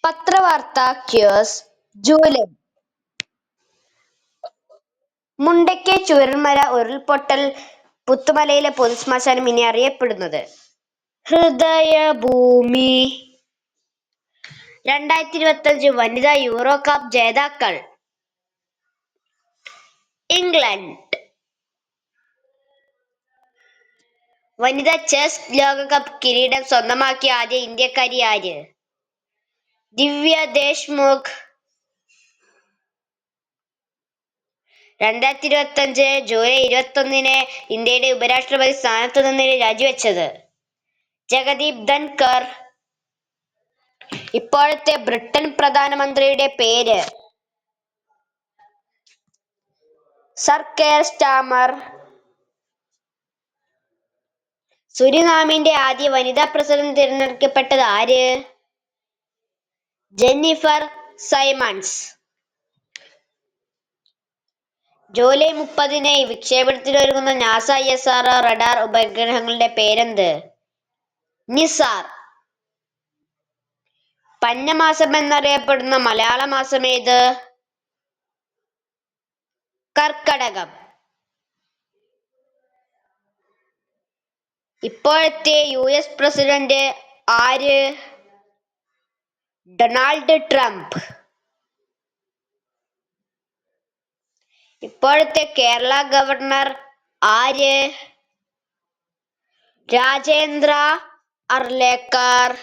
പത്രവാർത്ത quiz July. മുണ്ടയ്ക്ക് Chooralmala ഉരുൾപൊട്ടൽ പുത്തുമലയിലെ പൊതുശ്മശാനം ഇനി അറിയപ്പെടുന്നത് ഹൃദയഭൂമി. 2025 വനിതാ യൂറോ കപ്പ് ജേതാക്കൾ ഇംഗ്ലണ്ട്. വനിതാ ചെസ് ലോകകപ്പ് കിരീടം സ്വന്തമാക്കിയ ആദ്യ ഇന്ത്യക്കാരി ആര്? ദിവ്യ ദേശ്മുഖ്. 2025 ജൂലൈ 21 ഇന്ത്യയുടെ ഉപരാഷ്ട്രപതി സ്ഥാനത്തു നിന്ന് രാജിവെച്ചത് ജഗദീപ് ധൻകർ. ഇപ്പോഴത്തെ ബ്രിട്ടൻ പ്രധാനമന്ത്രിയുടെ പേര് സർ കെയർ സ്റ്റാമർ. സുരിനാമിന്റെ ആദ്യ വനിതാ പ്രസിഡന്റ് തിരഞ്ഞെടുക്കപ്പെട്ടത് ആര്? Jennifer Simons. ജൂലൈ 30 വിക്ഷേപണത്തിനൊരുങ്ങുന്ന നാസ ISRO റഡാർ ഉപഗ്രഹങ്ങളുടെ പേരെന്ത്? നിസാർ. പഞ്ഞമാസം എന്നറിയപ്പെടുന്ന മലയാള മാസമേത്? കർക്കടകം. ഇപ്പോഴത്തെ US പ്രസിഡന്റ് ആര്? Donald Trump. ഇപ്പോഴത്തെ കേരള ഗവർണർ ആര്? രാജേന്ദ്ര അർലേക്കർ.